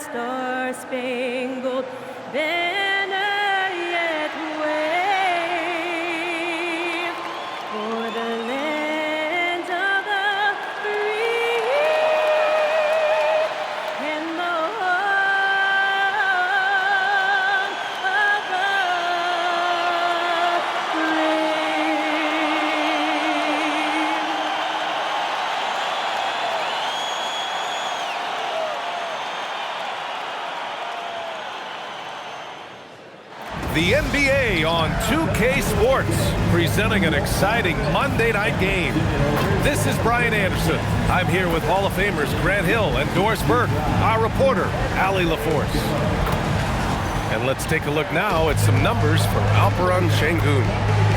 star-spangled banner yet wave for the land of the free and the home of the brave. The NBA on 2K Sports, presenting an exciting Monday night game. This is Brian Anderson. I'm here with Hall of Famers Grant Hill and Doris Burke, our reporter, Allie LaForce. And let's take a look now at some numbers for Alperen Şengün.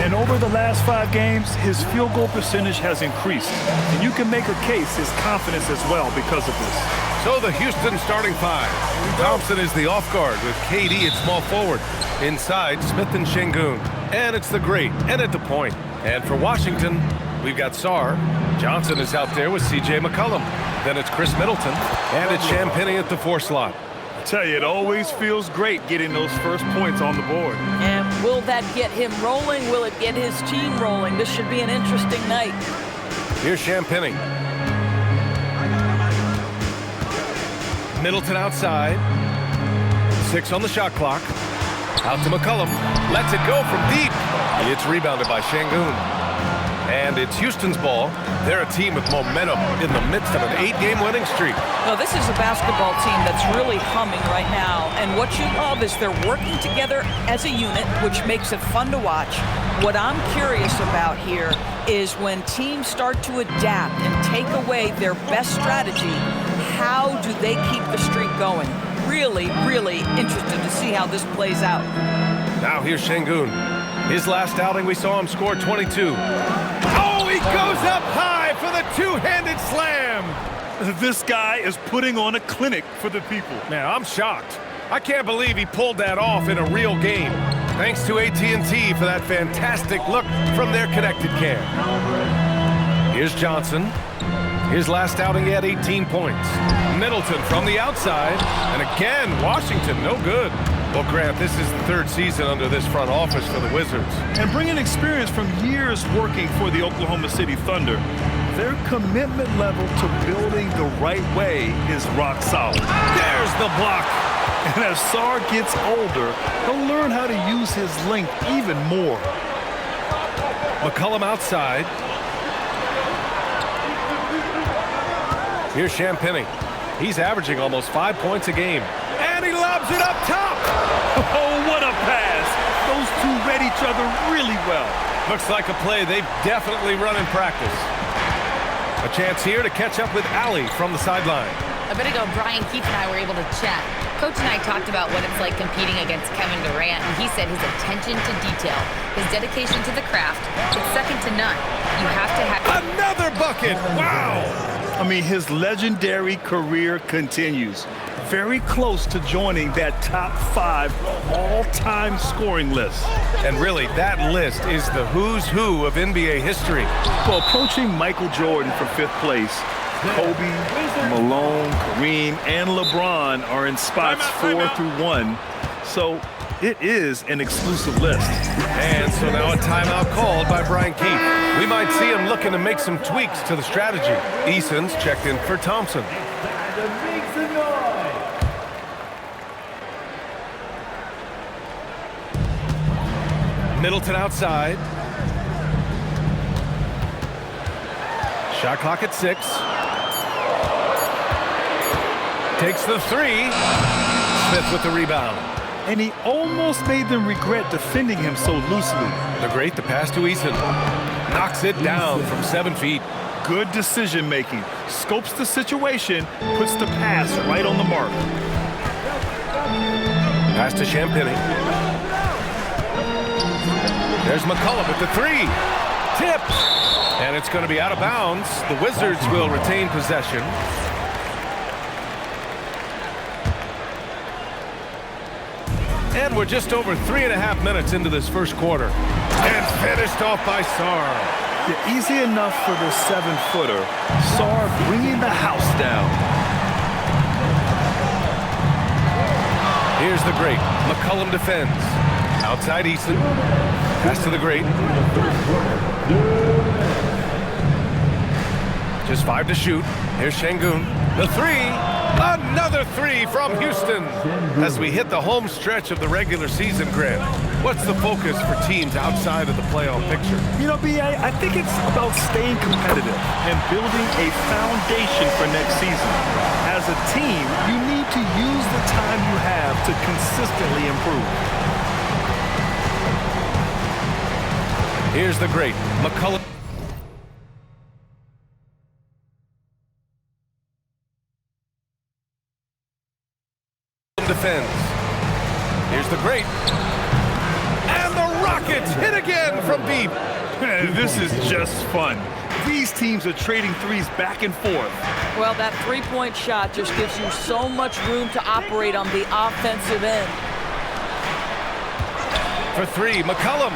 And over the last 5 games, his field goal percentage has increased. And you can make a case his confidence as well because of this. So the Houston starting 5. Thompson is the off guard with KD at small forward. Inside, Smith and Şengün. And it's the great and at the point. And for Washington, we've got Sarr. Johnson is out there with C.J. McCollum. Then it's Chris Middleton. And it's Champagnie at the 4 slot. I tell you, it always feels great getting those first points on the board. And will that get him rolling? Will it get his team rolling? This should be an interesting night. Here's Champagnie. Middleton outside. 6 on the shot clock. Out to McCollum. Lets it go from deep. It's rebounded by Şengün. And it's Houston's ball. They're a team with momentum in the midst of an 8-game winning streak. No, this is a basketball team that's really humming right now. And what you love is they're working together as a unit, which makes it fun to watch. What I'm curious about here is when teams start to adapt and take away their best strategy, how do they keep the streak going? Really, really interested to see how this plays out. Now here's Şengün. His last outing, we saw him score 22. Oh, he goes up high for the two-handed slam. This guy is putting on a clinic for the people. Man, I'm shocked. I can't believe he pulled that off in a real game. Thanks to AT&T for that fantastic look from their connected cam. Here's Johnson. His last outing, he had 18 points. Middleton from the outside. And again, Washington, no good. Well, Grant, this is the 3rd season under this front office for the Wizards. And bringing experience from years working for the Oklahoma City Thunder, their commitment level to building the right way is rock solid. There's the block. And as Sarr gets older, he'll learn how to use his length even more. McCollum outside. Here's Champagnie. He's averaging almost 5 points a game. And he lobs it up top. Oh, what a pass. Those two read each other really well. Looks like a play they've definitely run in practice. A chance here to catch up with Allie from the sideline. A bit ago, Brian Keefe and I were able to chat. Coach and I talked about what it's like competing against Kevin Durant, and he said his attention to detail, his dedication to the craft, it's second to none. You have to have... Another bucket! Wow! I mean, his legendary career continues. Very close to joining that top 5 all-time scoring list. And really, that list is the who's who of NBA history. Well, approaching Michael Jordan for 5th place, Kobe, Malone, Kareem, and LeBron are in spots 4 through 1. So it is an exclusive list. And so now a timeout called by Brian Keefe. We might see him looking to make some tweaks to the strategy. Eason's checked in for Thompson. Middleton outside. Shot clock at 6. Takes the 3. Smith with the rebound. And he almost made them regret defending him so loosely. The great, the pass to Eason. Knocks it down from 7 feet. Good decision making. Scopes the situation, puts the pass right on the mark. Pass to Champagnie. There's McCollum with the 3. Tipped. And it's going to be out of bounds. The Wizards will retain possession. And we're just over 3.5 minutes into this first quarter. And finished off by Sarr. Yeah, easy enough for the 7-footer. Sarr bringing the house down. Here's the great. McCollum defends. Outside Easton. Pass to the great. Just 5 to shoot. Here's Şengün. The three. Another three from Houston. As we hit the home stretch of the regular season, Grant, what's the focus for teams outside of the playoff picture? You know, B.A., I think it's about staying competitive and building a foundation for next season. As a team, you need to use the time you have to consistently improve. Here's the great McCollum. Defends. Here's the great. And the Rockets hit again from deep. This is just fun. These teams are trading threes back and forth. Well, that three-point shot just gives you so much room to operate on the offensive end. For three, McCollum.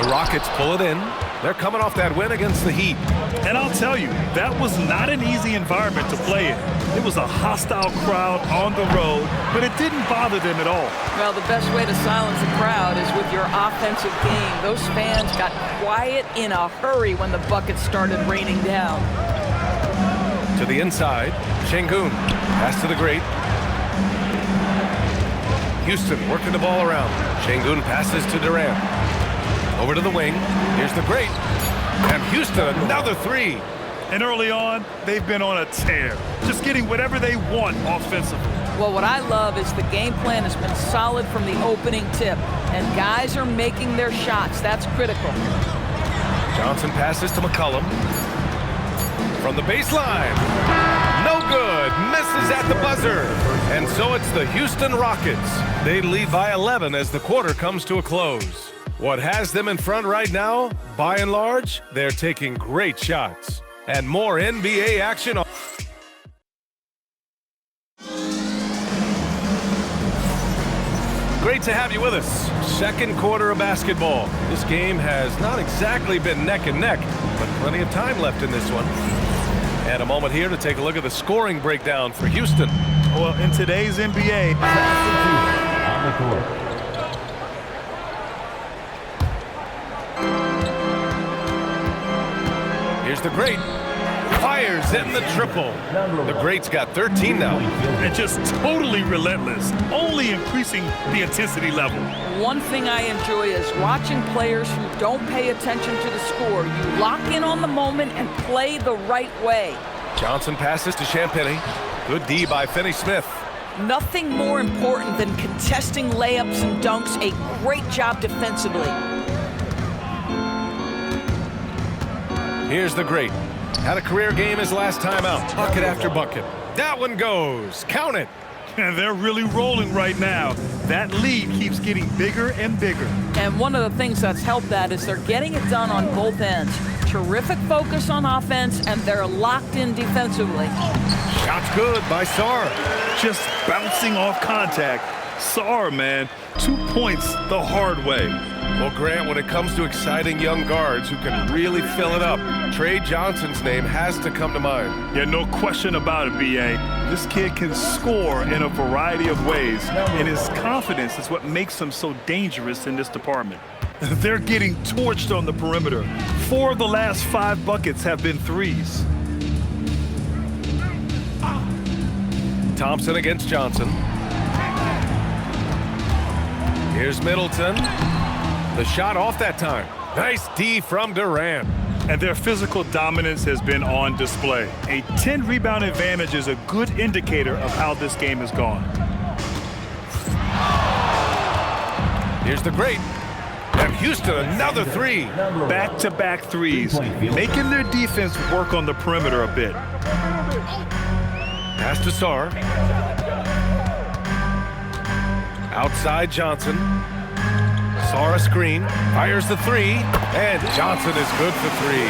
The Rockets pull it in. They're coming off that win against the Heat. And I'll tell you, that was not an easy environment to play in. It was a hostile crowd on the road, but it didn't bother them at all. Well, the best way to silence a crowd is with your offensive game. Those fans got quiet in a hurry when the buckets started raining down. To the inside, Şengün. Pass to the great. Houston working the ball around. Şengün passes to Durant. Over to the wing. Here's the great. And Houston, another three. And early on, they've been on a tear, just getting whatever they want offensively. Well, what I love is the game plan has been solid from the opening tip, and guys are making their shots. That's critical. Johnson passes to McCollum. From the baseline. No good. Misses at the buzzer. And so it's the Houston Rockets. They lead by 11 as the quarter comes to a close. What has them in front right now? By and large, they're taking great shots. And more NBA action. Great to have you with us. Second quarter of basketball. This game has not exactly been neck and neck, but plenty of time left in this one. And a moment here to take a look at the scoring breakdown for Houston. Well, in today's NBA, on the court. Here's the great. Fires in the triple. The great's got 13 now. and just totally relentless, only increasing the intensity level. One thing I enjoy is watching players who don't pay attention to the score. You lock in on the moment and play the right way. Johnson passes to Champagnie. Good D by Finney-Smith. Nothing more important than contesting layups and dunks. A great job defensively. Here's the great. Had a career game his last time out. Bucket after bucket. That one goes. Count it. And they're really rolling right now. That lead keeps getting bigger and bigger. And one of the things that's helped that is they're getting it done on both ends. Terrific focus on offense, and they're locked in defensively. Shot's good by Sarr. Just bouncing off contact. Sarr, man, 2 points the hard way. Well, Grant, when it comes to exciting young guards who can really fill it up, Trey Johnson's name has to come to mind. Yeah, no question about it, B.A. This kid can score in a variety of ways, and his confidence is what makes him so dangerous in this department. They're getting torched on the perimeter. 4 of the last 5 buckets have been threes. Thompson against Johnson. Here's Middleton. The shot off that time. Nice D from Durant. And their physical dominance has been on display. A 10-rebound advantage is a good indicator of how this game has gone. Here's the great. And Houston, another three. Back-to-back threes, making their defense work on the perimeter a bit. Pass to Sarr. Outside Johnson. Sarr a screen, fires the three, and Johnson is good for three.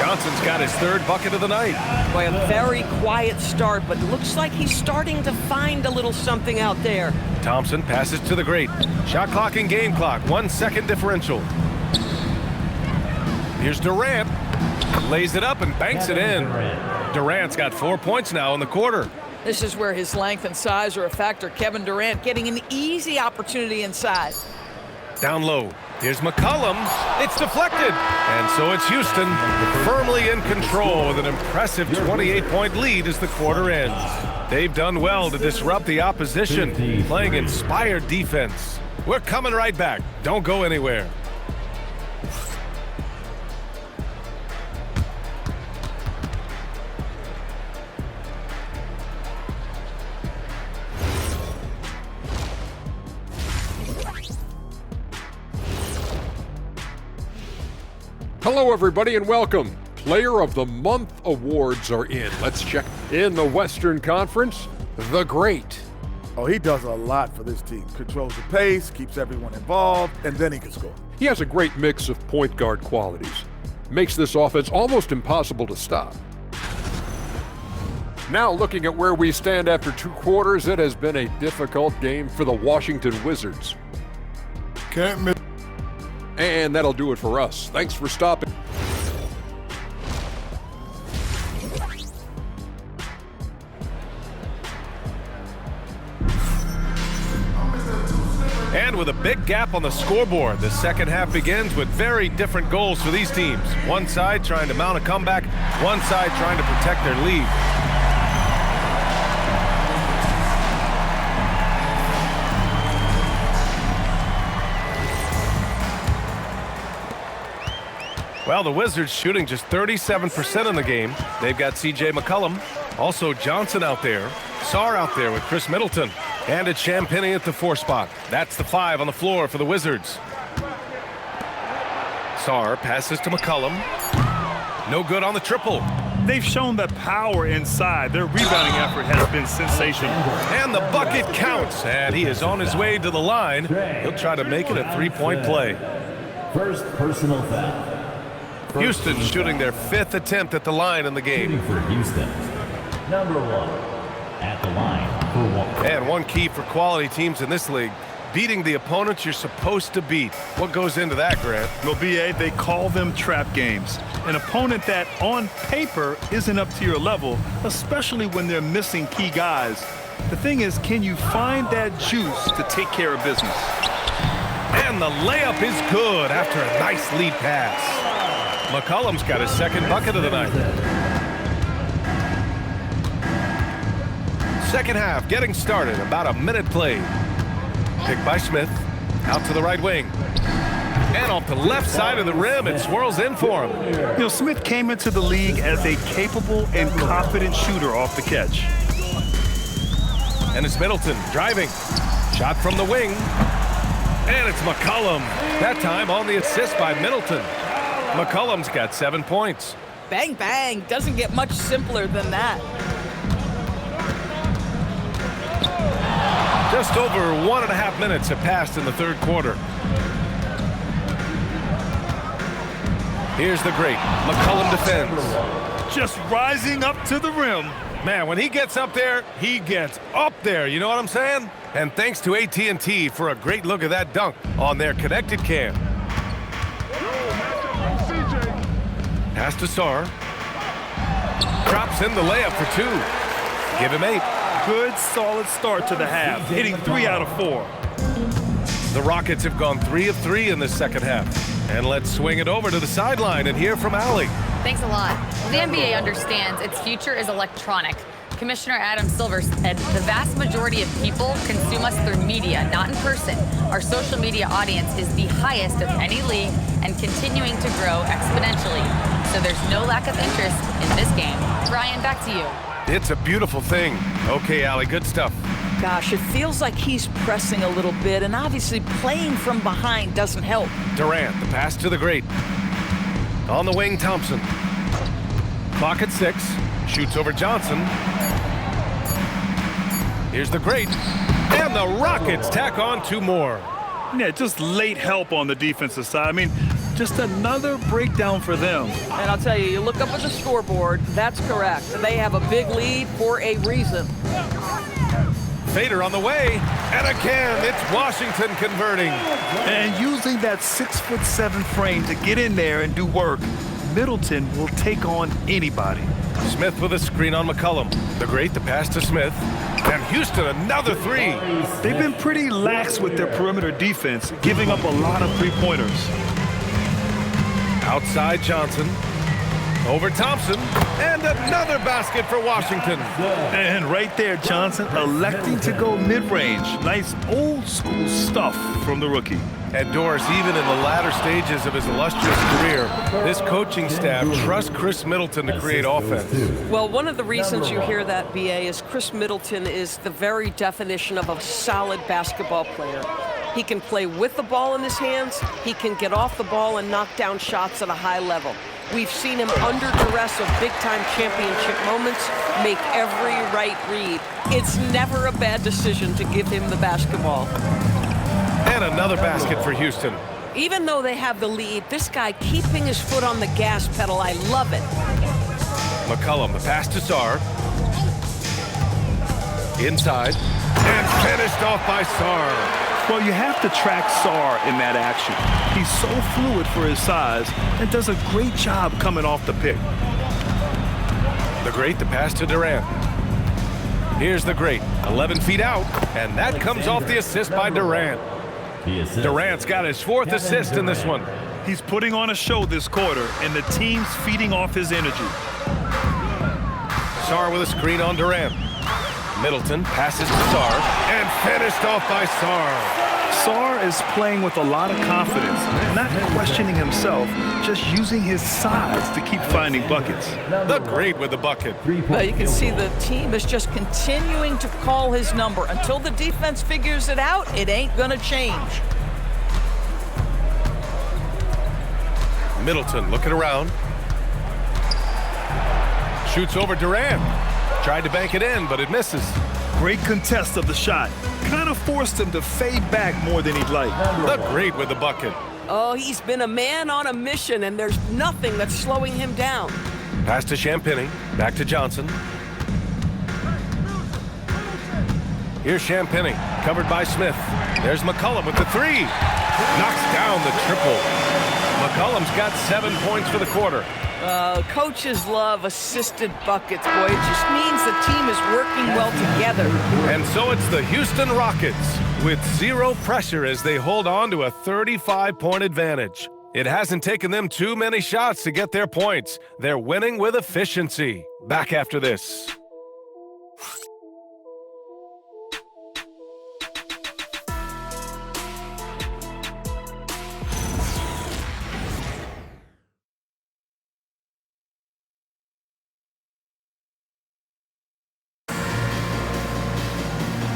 Johnson's got his 3rd bucket of the night. Boy, a very quiet start, but looks like he's starting to find a little something out there. Thompson passes to the great. Shot clock and game clock, 1 second differential. Here's Durant. Lays it up and banks it in. Durant's got 4 points now in the quarter. This is where his length and size are a factor. Kevin Durant getting an easy opportunity inside. Down low. Here's McCollum. It's deflected. And so it's Houston firmly in control with an impressive 28-point lead as the quarter ends. They've done well to disrupt the opposition, playing inspired defense. We're coming right back. Don't go anywhere. Hello, everybody, and welcome. Player of the Month awards are in. Let's check. In the Western Conference, the Great. Oh, he does a lot for this team. Controls the pace, keeps everyone involved, and then he can score. He has a great mix of point guard qualities. Makes this offense almost impossible to stop. Now, looking at where we stand after 2 quarters, it has been a difficult game for the Washington Wizards. Can't miss. And that'll do it for us. Thanks for stopping. And with a big gap on the scoreboard, the second half begins with very different goals for these teams. One side trying to mount a comeback, one side trying to protect their lead. Well, the Wizards shooting just 37% in the game. They've got C.J. McCollum, also Johnson out there, Sarr out there with Chris Middleton, and it's Champagnie at the 4 spot. That's the 5 on the floor for the Wizards. Sarr passes to McCollum. No good on the triple. They've shown that power inside. Their rebounding effort has been sensational. And the bucket counts, and he is on his way to the line. He'll try to make it a 3-point play. First personal foul. Houston shooting their 5th attempt at the line in the game. Shooting for Houston. Number 1 at the line for 1. And one key for quality teams in this league, beating the opponents you're supposed to beat. What goes into that, Grant? Well, B.A., they call them trap games. An opponent that, on paper, isn't up to your level, especially when they're missing key guys. The thing is, can you find that juice to take care of business? And the layup is good after a nice lead pass. McCollum's got his 2nd bucket of the night. Second half getting started, about a minute played. Picked by Smith, out to the right wing. And off the left side of the rim, it swirls in for him. You know, Smith came into the league as a capable and confident shooter off the catch. And it's Middleton driving. Shot from the wing. And it's McCollum. That time on the assist by Middleton. McCollum's got 7 points. Bang, bang. Doesn't get much simpler than that. Just over 1.5 minutes have passed in the 3rd quarter. Here's the great. McCollum defends. Just rising up to the rim. Man, when he gets up there, he gets up there. You know what I'm saying? And thanks to AT&T for a great look at that dunk on their connected cam. Pass to Sarr. Drops in the layup for 2. Give him 8. Good, solid start to the half, hitting 3 out of 4. The Rockets have gone 3 of 3 in this second half. And let's swing it over to the sideline and hear from Allie. Thanks a lot. The NBA understands its future is electronic. Commissioner Adam Silver said the vast majority of people consume us through media, not in person. Our social media audience is the highest of any league and continuing to grow exponentially. So there's no lack of interest in this game. Ryan, back to you. It's a beautiful thing. Okay, Allie, good stuff. Gosh, it feels like he's pressing a little bit, and obviously playing from behind doesn't help. Durant, the pass to the great. On the wing, Thompson. Clock at 6. Shoots over Johnson. Here's the great. And the Rockets tack on 2 more. Yeah, just late help on the defensive side. I mean, just another breakdown for them. And I'll tell you, you look up at the scoreboard, that's correct. They have a big lead for a reason. Fader on the way. And again, it's Washington converting. And using that 6'7" frame to get in there and do work. Middleton will take on anybody. Smith with a screen on McCollum. The great, the pass to Smith. And Houston, another three. They've been pretty lax with their perimeter defense, giving up a lot of three-pointers. Outside Johnson. Over Thompson. And another basket for Washington. And right there, Johnson electing to go mid-range. Nice old-school stuff from the rookie. And Doris, even in the latter stages of his illustrious career, this coaching staff trusts Chris Middleton to create offense. Well, one of the reasons you hear that, BA, is Chris Middleton is the very definition of a solid basketball player. He can play with the ball in his hands. He can get off the ball and knock down shots at a high level. We've seen him under duress of big-time championship moments make every right read. It's never a bad decision to give him the basketball. And another basket for Houston. Even though they have the lead, this guy keeping his foot on the gas pedal, I love it. McCollum, the pass to Sarr. Inside. And finished off by Sarr. Well, you have to track Sarr in that action. He's so fluid for his size and does a great job coming off the pick. The great, the pass to Durant. Here's the great, 11 feet out, and that comes off the assist by Durant. Durant's got his fourth assist in this one. He's putting on a show this quarter, and the team's feeding off his energy. Sarr with a screen on Durant. Middleton passes to Sarr, and finished off by Sarr. Sarr is playing with a lot of confidence, not questioning himself, just using his size to keep finding buckets. The great with the bucket. Well, you can see the team is just continuing to call his number. Until the defense figures it out, it ain't gonna change. Middleton looking around. Shoots over Durant. Tried to bank it in, but it misses. Great contest of the shot. Kind of forced him to fade back more than he'd like. The great with the bucket. Oh, he's been a man on a mission, and there's nothing that's slowing him down. Pass to Champagnie. Back to Johnson. Here's Champagnie, covered by Smith. There's McCollum with the three. Knocks down the triple. McCollum's got 7 points for the quarter. Coaches love assisted buckets, boy. It just means the team is working well together. And so it's the Houston Rockets with zero pressure as they hold on to a 35-point advantage. It hasn't taken them too many shots to get their points. They're winning with efficiency. Back after this.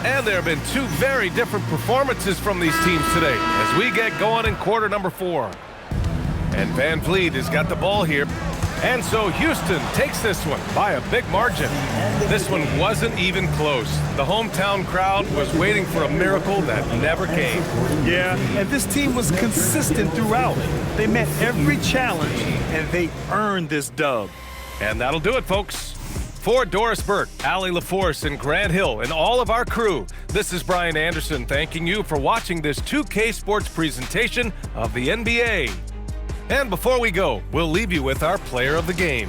And there have been two very different performances from these teams today as we get going in quarter number 4. And Van Vliet has got the ball here. And so Houston takes this one by a big margin. This one wasn't even close. The hometown crowd was waiting for a miracle that never came. Yeah, and this team was consistent throughout. They met every challenge, and they earned this dub. And that'll do it, folks. For Doris Burke, Allie LaForce, and Grant Hill, and all of our crew, this is Brian Anderson thanking you for watching this 2K Sports presentation of the NBA. And before we go, we'll leave you with our player of the game.